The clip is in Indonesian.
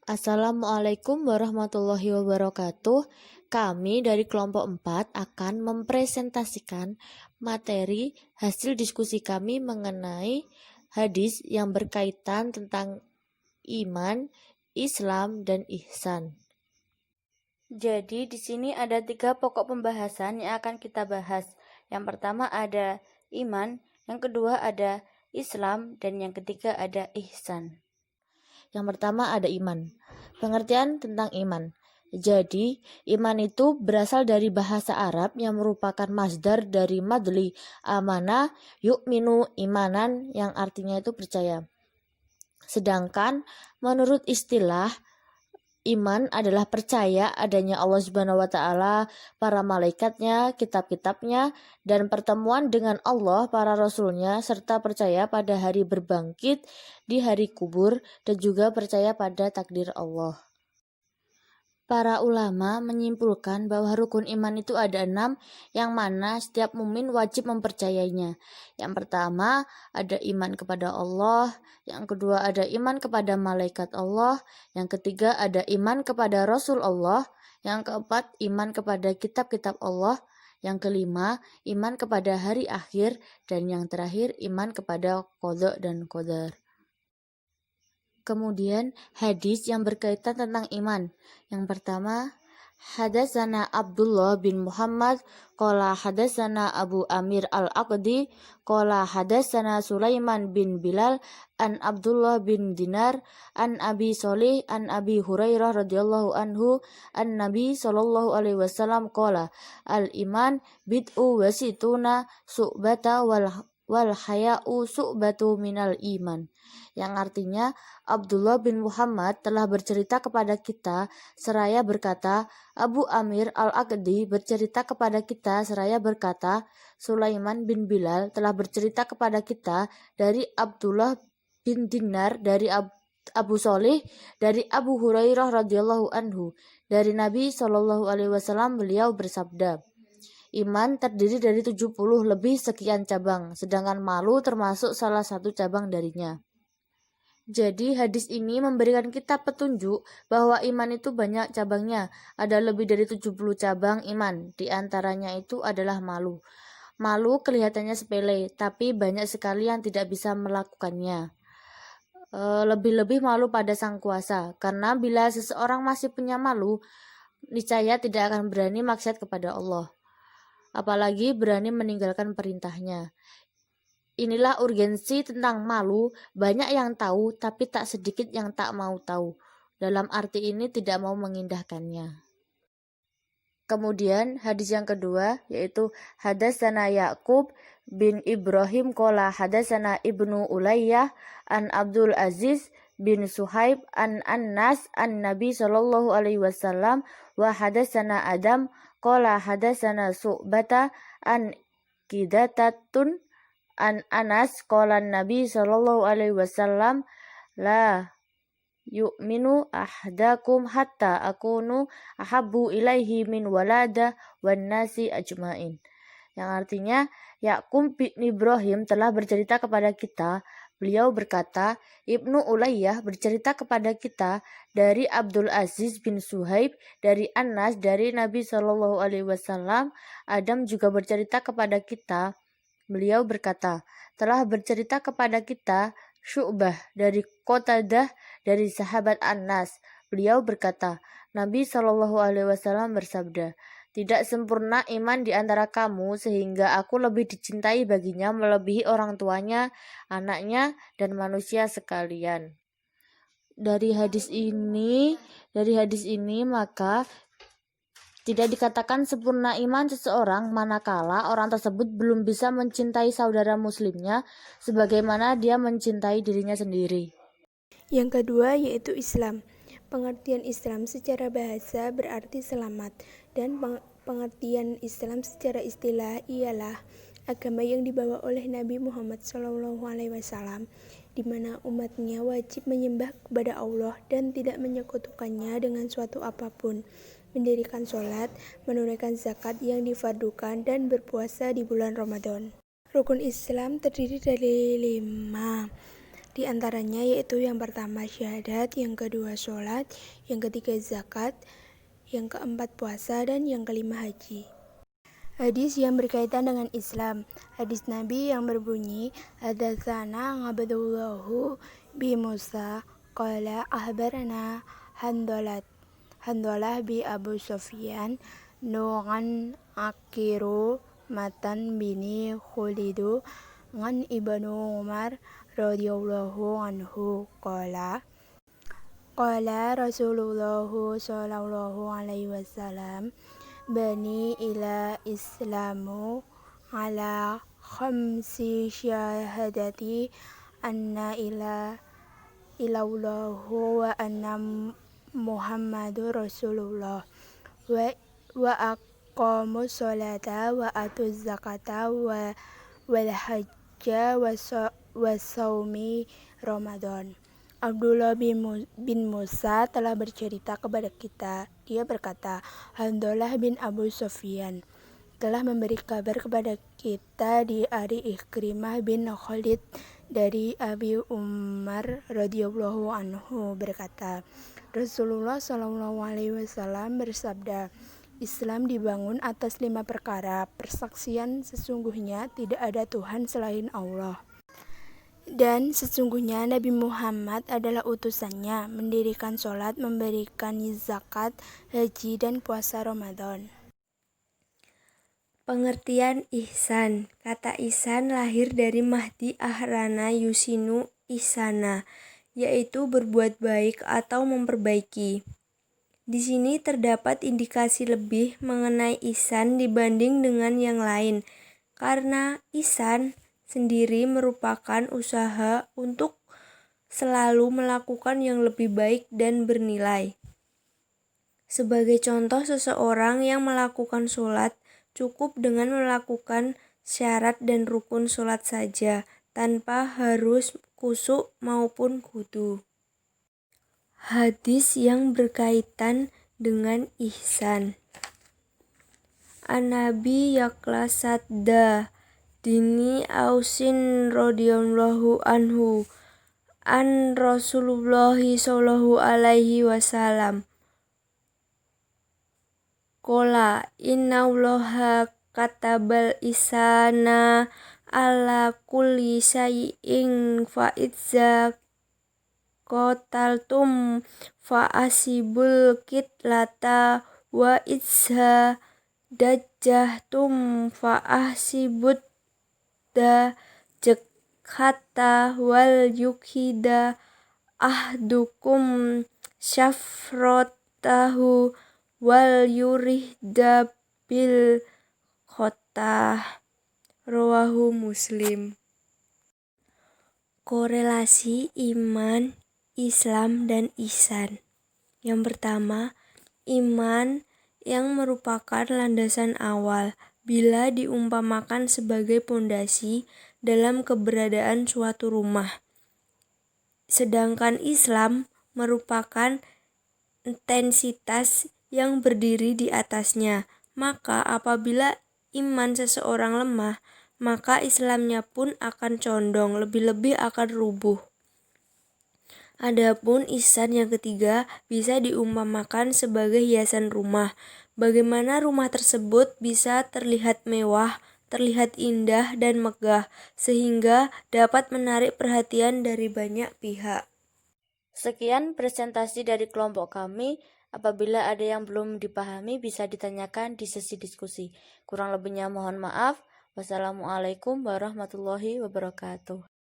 Assalamualaikum warahmatullahi wabarakatuh. Kami dari kelompok 4 akan mempresentasikan materi hasil diskusi kami mengenai hadis yang berkaitan tentang iman, Islam, dan ihsan. Jadi di sini ada 3 pokok pembahasan yang akan kita bahas. Yang pertama ada iman, yang kedua ada Islam, dan yang ketiga ada ihsan. Yang pertama ada iman. Pengertian tentang iman. Jadi, iman itu berasal dari bahasa Arab yang merupakan masdar dari madli amana yu'minu imanan yang artinya itu percaya. Sedangkan menurut istilah iman adalah percaya adanya Allah Subhanahu wa taala, para malaikatnya, kitab-kitabnya, dan pertemuan dengan Allah, para rasulnya, serta percaya pada hari berbangkit di hari kubur dan juga percaya pada takdir Allah. Para ulama menyimpulkan bahwa rukun iman itu ada 6, yang mana setiap mukmin wajib mempercayainya. Yang pertama ada iman kepada Allah, yang kedua ada iman kepada malaikat Allah, yang ketiga ada iman kepada Rasul Allah, yang keempat iman kepada kitab-kitab Allah, yang kelima iman kepada hari akhir, dan yang terakhir iman kepada qadha dan qadar. Kemudian hadis yang berkaitan tentang iman. Yang pertama, hadatsana Abdullah bin Muhammad qala hadatsana Abu Amir Al-Aqdi qala hadatsana Sulaiman bin Bilal an Abdullah bin Dinar an Abi Shalih an Abi Hurairah radhiyallahu anhu an Nabi sallallahu alaihi wasallam qala al-iman bid'u wa situna su'bata wal haya'u su'batu minal iman, yang artinya Abdullah bin Muhammad telah bercerita kepada kita seraya berkata, Abu Amir Al-Aqdi bercerita kepada kita seraya berkata, Sulaiman bin Bilal telah bercerita kepada kita dari Abdullah bin Dinar dari Abu Shalih dari Abu Hurairah radhiyallahu anhu dari Nabi sallallahu alaihi wasallam, beliau bersabda, iman terdiri dari 70 lebih sekian cabang, sedangkan malu termasuk salah satu cabang darinya. Jadi hadis ini memberikan kita petunjuk bahwa iman itu banyak cabangnya. Ada lebih dari 70 cabang iman, di antaranya itu adalah malu. Malu kelihatannya sepele, tapi banyak sekali yang tidak bisa melakukannya. Lebih-lebih malu pada sang kuasa, karena bila seseorang masih punya malu, niscaya tidak akan berani maksiat kepada Allah, apalagi berani meninggalkan perintahnya. Inilah urgensi tentang malu, banyak yang tahu tapi tak sedikit yang tak mau tahu. Dalam arti ini tidak mau mengindahkannya. Kemudian hadis yang kedua yaitu hadatsana Yaqub bin Ibrahim qala hadatsana Ibnu Ulayyah an Abdul Aziz bin Suhaib an Anas an Nabi sallallahu alaihi wasallam wa hadatsana Adam qala hadatsana Su'bata an Qidatatun an Anas qala Nabi sallallahu alaihi wasallam la yu'minu ahdakum hatta akunu ahabbu ilaihi min walada wan nasi ajmain, yang artinya Yaqub bin Ibrahim telah bercerita kepada kita. Beliau berkata, Ibnu Ulayyah bercerita kepada kita dari Abdul Aziz bin Suhaib dari Anas dari Nabi sallallahu alaihi wasallam. Adam juga bercerita kepada kita. Beliau berkata, telah bercerita kepada kita Syu'bah dari Qatadah dari sahabat Anas. Beliau berkata, Nabi sallallahu alaihi wasallam bersabda, tidak sempurna iman di antara kamu sehingga aku lebih dicintai baginya melebihi orang tuanya, anaknya, dan manusia sekalian. Dari hadis ini maka tidak dikatakan sempurna iman seseorang manakala orang tersebut belum bisa mencintai saudara muslimnya sebagaimana dia mencintai dirinya sendiri. Yang kedua yaitu Islam. Pengertian Islam secara bahasa berarti selamat, dan pengertian Islam secara istilah ialah agama yang dibawa oleh Nabi Muhammad SAW, di mana umatnya wajib menyembah kepada Allah dan tidak menyekutukannya dengan suatu apapun, mendirikan sholat, menunaikan zakat yang difardukan, dan berpuasa di bulan Ramadan. Rukun Islam terdiri dari 5, Di antaranya yaitu yang pertama syahadat, yang kedua sholat, yang ketiga zakat, yang keempat puasa, dan yang kelima haji. Hadis yang berkaitan dengan Islam. Hadis Nabi yang berbunyi, Hadatsana Abdullahu bi Musa qala ahbarana Handalah bi Abu Sufyan nu'an akiru matan bini Khulidu ngan Ibnu Umar radhiyallahu anhu qala Rasulullah sallallahu alaihi wasallam bani ila islamu ala khamsi syahadati anna ilallahu wa anna Muhammadur Rasulullah wa aqamu sholata wa atu zakata wal hajja wa saumi Ramadan. Abdullah bin Musa telah bercerita kepada kita. Dia berkata, Handalah bin Abu Sufyan telah memberi kabar kepada kita dari Ikrimah bin Khalid dari Abi Umar radhiyallahu anhu berkata, Rasulullah shallallahu alaihi wasallam bersabda, Islam dibangun atas 5 perkara. Persaksian sesungguhnya tidak ada Tuhan selain Allah. Dan sesungguhnya Nabi Muhammad adalah utusannya, mendirikan sholat, memberikan zakat, haji, dan puasa Ramadan. Pengertian ihsan. Kata ihsan lahir dari Mahdi Ahrana Yusinu ihsana, yaitu berbuat baik atau memperbaiki. Di sini terdapat indikasi lebih mengenai ihsan dibanding dengan yang lain, karena ihsan sendiri merupakan usaha untuk selalu melakukan yang lebih baik dan bernilai. Sebagai contoh, seseorang yang melakukan sholat cukup dengan melakukan syarat dan rukun sholat saja, tanpa harus khusyuk maupun khudu. Hadis yang berkaitan dengan ihsan. An-Nabi Yaklasada Dini Ausin radhiyallahu anhu an Rasulullah sallallahu alaihi wasallam qala innallaha katabal ihsana ala kulli syai'in fa idza qataltum fa asibul qitlata wa idza dajjahtum fa ahsibut hatta wal yukhida ahdukum syafrotahu wal yurihda bil khotah. Rawahu Muslim. Korelasi iman, Islam, dan ihsan. Yang pertama, iman yang merupakan landasan awal bila diumpamakan sebagai pondasi dalam keberadaan suatu rumah. Sedangkan Islam merupakan intensitas yang berdiri di atasnya. Maka apabila iman seseorang lemah, maka Islamnya pun akan condong, lebih-lebih akan rubuh. Adapun ihsan yang ketiga bisa diumpamakan sebagai hiasan rumah. Bagaimana rumah tersebut bisa terlihat mewah, terlihat indah dan megah, sehingga dapat menarik perhatian dari banyak pihak. Sekian presentasi dari kelompok kami. Apabila ada yang belum dipahami bisa ditanyakan di sesi diskusi. Kurang lebihnya mohon maaf. Wassalamualaikum warahmatullahi wabarakatuh.